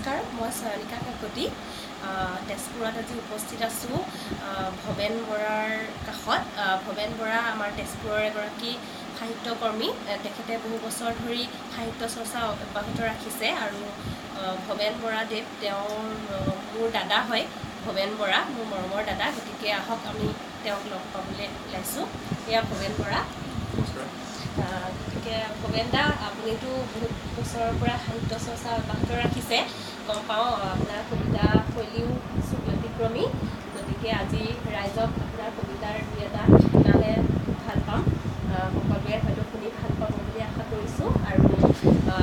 নমস্কাৰ, মই চয়নিকা কাকতি তেজপুৰত আজি উপস্থিত আছোঁ ভৱেন বৰাৰ কাষত। ভৱেন বৰা আমাৰ তেজপুৰৰ এগৰাকী সাহিত্যকৰ্মী। তেখেতে বহু বছৰ ধৰি সাহিত্য চৰ্চা অব্যাহত ৰাখিছে আৰু ভৱেন বৰা দেৱ তেওঁৰ মোৰ দাদা হয়। ভৱেন বৰা মোৰ মৰমৰ দাদা, গতিকে আহক আমি তেওঁক লগ পাবলৈ ওলাইছোঁ। এয়া ভৱেন বৰা। গতিকে ভৱেন দা, আপুনিতো বহুত বছৰৰ পৰা সাহিত্য চৰ্চা অব্যাহত ৰাখিছে, গম পাওঁ। আপোনাৰ কবিতা শৈলীও কিছু ব্যতিক্ৰমী, গতিকে আজি ৰাইজক আপোনাৰ কবিতাৰ দুই এটা শুনালে ভাল পাম। সকলোৱে হয়তো শুনি ভাল পাব বুলি আশা কৰিছোঁ আৰু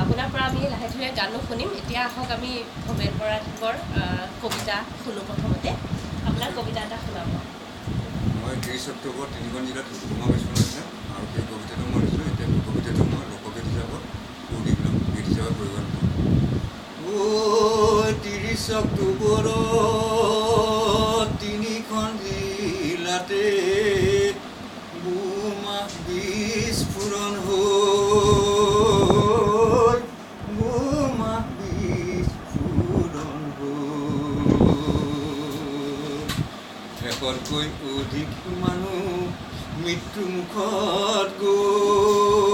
আপোনাৰ পৰা আমি লাহে ধীৰে গানো শুনিম। এতিয়া আহক আমি ভৱেন বৰা দেৱৰ কবিতা শুনো। প্ৰথমতে আপোনাৰ কবিতা এটা শুনাব। মই 30 অক্টোবৰ 3খন জিলাত সমাৱেশ কৰিছিলে আৰু সেই কবিতাটো মই দিছিলোঁ। এতিয়া সেই কবিতাটো মই লোকগীত হিচাপত গীত হিচাপে পৰিগণিত। 30 অক্টোবৰত 3খন জিলাতে বোমা বিস্ফোৰণ হ'ল, বোমা বিস্ফোৰণ হ'ল। 100তকৈ অধিক মানুহ মৃত্যু মুখত গ'ল,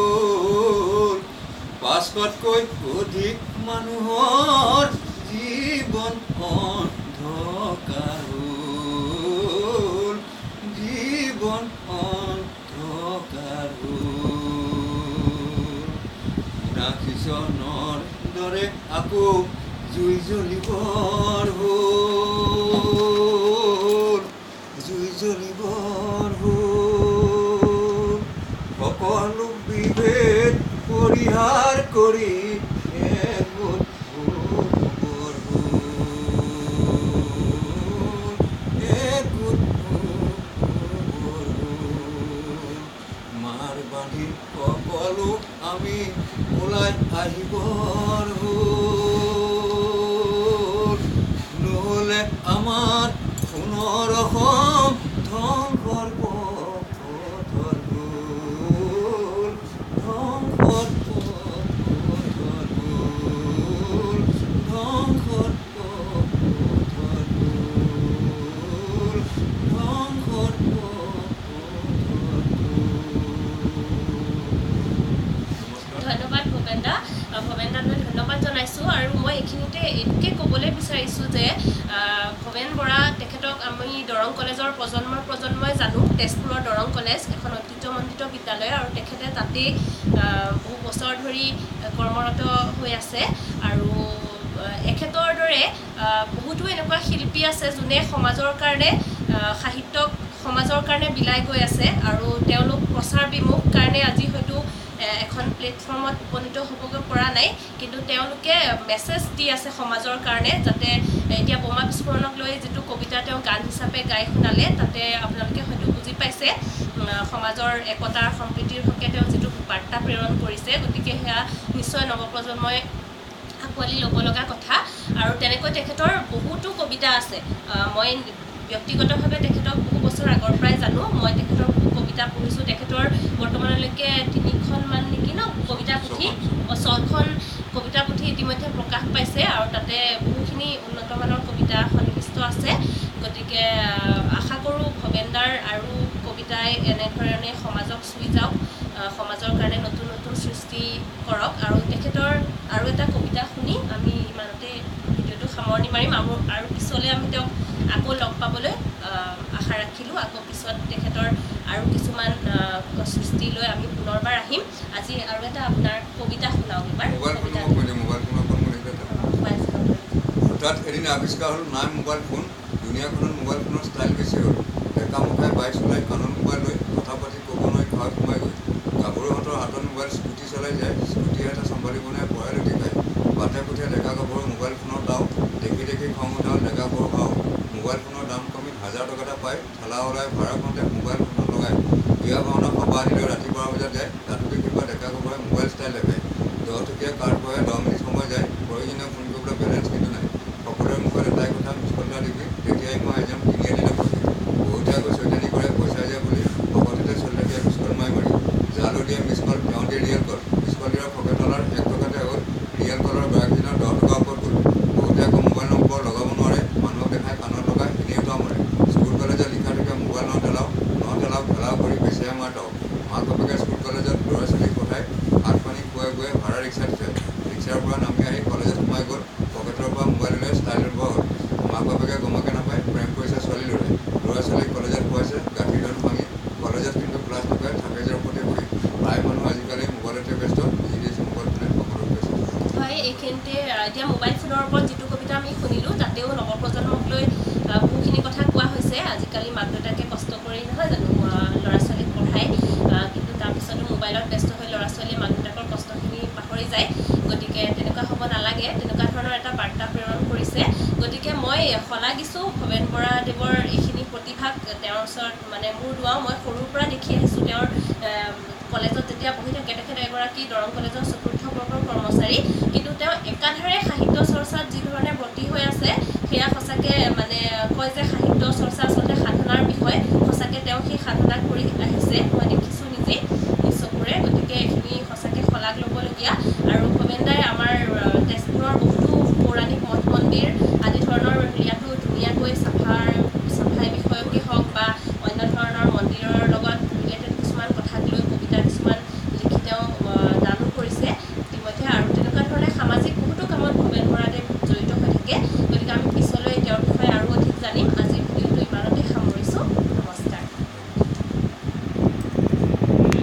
500তকৈ অধিক মানুহৰ জীৱন অন্ধকাৰ হ'ল, জীৱন অন্ধকাৰ হ'ল। 79 চনৰ দৰে আকৌ জুই জ্বলিবৰ হ'ল, জুই জ্বলিবৰ হ'ল। সকলো বিভেদ পৰিহাৰ কৰি একগোট হ'বৰ হ'ল, একগোট হ'বৰ হ'ল। মাৰ বান্ধি সকলো আমি ওলাই আহিবৰ হ'ল, নহ'লে আমাৰ সোণৰ অসম ধ্বংসৰ পথত হ'ল, ধ্বংসৰ পথত হ'ল, ধ্বংসৰ পথত হ'ল, ধ্বংসৰ পথত হ'ল। ধন্যবাদ ভৱেন দা। ভৱেন দালৈ ধন্যবাদ জনাইছোঁ আৰু মই এইখিনিতে এইটোকে ক'বলৈ বিচাৰিছোঁ যে ভৱেন বৰা তেখেতক আমি দৰং কলেজৰ প্ৰজন্মই জানো। তেজপুৰৰ দৰং কলেজ এখন ঐতিহ্যমণ্ডিত বিদ্যালয় আৰু তেখেতে তাতেই বহু বছৰ ধৰি কৰ্মৰত হৈ আছে আৰু এখেতৰ দৰে বহুতো এনেকুৱা শিল্পী আছে যোনে সমাজৰ কাৰণে সাহিত্যক সমাজৰ কাৰণে বিলাই গৈ আছে আৰু তেওঁলোক প্ৰচাৰ বিমুখ কাৰণে আজি হয়তো এখন প্লেটফৰ্মত উপনীত হ'বগৈ পৰা নাই, কিন্তু তেওঁলোকে মেছেজ দি আছে সমাজৰ কাৰণে, যাতে এতিয়া বোমা বিস্ফোৰণক লৈ যিটো কবিতা তেওঁ গান হিচাপে গাই শুনালে, তাতে আপোনালোকে হয়তো বুজি পাইছে সমাজৰ একতাৰ সম্প্ৰীতিৰ হকে তেওঁ যিটো বাৰ্তা প্ৰেৰণ কৰিছে। গতিকে সেয়া নিশ্চয় নৱপ্ৰজন্মই আঁকোৱালি ল'ব লগা কথা আৰু তেনেকৈ তেখেতৰ বহুতো কবিতা আছে। মই ব্যক্তিগতভাৱে তেখেতক বহু বছৰ আগৰ পৰাই জানো। মই তেখেতৰ বহু কবিতা পঢ়িছোঁ। তেখেতৰ বৰ্তমানলৈকে 3খনমান নেকি কবিতা পুথি, 6খন কবিতা পুথি ইতিমধ্যে প্ৰকাশ পাইছে আৰু তাতে বহুখিনি উন্নতমানৰ কবিতা সন্নিৱিষ্ট আছে। গতিকে আশা কৰোঁ ভৱেন দাৰ আৰু কবিতাই এনেধৰণে সমাজক চুই যাওক, সমাজৰ কাৰণে নতুন নতুন সৃষ্টি কৰক আৰু তেখেতৰ আৰু এটা কবিতা শুনি আমি ইমানতে ভিডিঅ'টো সামৰণি মাৰিম আৰু পিছলৈ আমি তেওঁক আকৌ লগ পাবলৈ আশা ৰাখিলোঁ। আকৌ পিছত তেখেতৰ আৰু কিছুমান সৃষ্টি লৈ আমি পুনৰবাৰ আহিম। আজি আৰু এটা আপোনাৰ কবিতা শুনাওক এবাৰ। হঠাৎ এদিন আৱিষ্কাৰ হ'ল নাই মোবাইল ফোন, দুনিয়াখনত মোবাইল ফোনৰ ষ্টাইল বেছি হ'ল। ডেকা মুখাই বাইক চলাই কাণত মোবাইল লৈ কথা পাতি ক'ব নোৱাৰি ঘৰত সোমাই গৈ। গাভৰুহঁতৰ হাতত মোবাইল, স্কুটি চলাই যায়, স্কুটি এটা চম্ভালিব নোৱাৰে পৰাই লুটি খায়। বাটে পঠিয়াই ডেকা গাভৰু মোবাইল ফোনৰ দাও, দেখি দেখি খং উঠাল ডেকা বৰ ভাও। মোবাইল ফোনৰ দাম কমি 1000 টকা এটা পায়, ঠেলা ওলাই ভাড়া খনতে মোবাইল ফোনত লগায়। বিয়া ভাওনা সভা আহিলেও ৰাতি 12 বজাত যায়, তাতো দেখিবা ডেকা গাভৰুৱে মোবাইল ষ্টাইল দেখায়। 10 টকীয়া কাৰ্ড ভৰাই 10 মিনিট সময় যায়, প্ৰয়োজনীয় ফোন কৰিবলৈ বেলেঞ্চ কিন্তু নাই। সকলোৰে মুখত এটাই কথা মিছ কল এটা দিবি, তেতিয়াই মই এজন তিনিআলিলৈ পঢ়ি। বহুতে আকৌ চৈতানি কৰে পইচা যায় বুলি, ভকততে চলি থাকে মিছ কল মাৰি মাৰি। জালো দিয়ে মিছ কল, তেওঁ দিয়ে ৰিয়েল কল। মিছ কল দিয়াৰ পকেট ডলাৰ 1 টকাতে হ'ল, ৰিয়েল কলৰ 12 দিনৰ 10 টকা ওপৰত গ'ল। বহুতে ৰিক্সাৰ পৰা নামি আহি কলেজত সোমাই গ'ল, পকেটৰ পৰা মোবাইল লৈ ষ্টাইল লোৱা হ'ল। মাক বাপেকে গমকে নাপায়, প্ৰেম কৰিছে ছোৱালীলৈ। ল'ৰা ছোৱালীক কলেজত খুৱাইছে, গাখীৰ দান ভাঙি। কলেজত কিন্তু ক্লাছ নকৰে, থাকে যে ওপৰতে বহি। প্ৰায় মানুহ আজিকালি মোবাইলতে ব্যস্ত, যি দেখিছোঁ মোবাইল ফোনে সকলো ব্যস্ত। হয়, এইখিনিতে এতিয়া মোবাইল ফোনৰ ওপৰত যিটো কবিতা আমি শুনিলোঁ, তাতেও নৱপ্ৰজন্মক লৈ বহুখিনি কথা কোৱা হৈছে। আজিকালি মাক দেউতাকে কষ্ট কৰি নহয় জানো ল'ৰা ছোৱালীক পঢ়ায়, কিন্তু তাৰপিছতো মোবাইলত ব্যস্ত হৈ ল'ৰা ছোৱালীয়ে মাক দেউতাকৰ কষ্টখিনি পাহৰি যায়। গতিকে তেনেকুৱা হ'ব নালাগে, তেনেকুৱা ধৰণৰ এটা বাৰ্তা প্ৰেৰণ কৰিছে। গতিকে মই শলাগিছোঁ ভৱেন বৰাদেৱৰ এইখিনি প্ৰতিভাক। তেওঁৰ ওচৰত মানে মোৰ দুৱাও, মই সৰুৰ পৰা দেখি আহিছোঁ তেওঁৰ কলেজত যেতিয়া পঢ়ি থাকে। তেখেত এগৰাকী দৰং কলেজৰ চতুৰ্থ বৰ্গৰ কৰ্মচাৰী, কিন্তু তেওঁ একাধাৰে সাহিত্য চৰ্চাত যি ধৰণে ব্ৰতী হৈ আছে, সেয়া সঁচাকৈ মানে কয় যে সাহিত্য চৰ্চা আচলতে সাধনাৰ বিষয়। সঁচাকৈ তেওঁ সেই সাধনা কৰি আহিছে, মই দেখিছোঁ।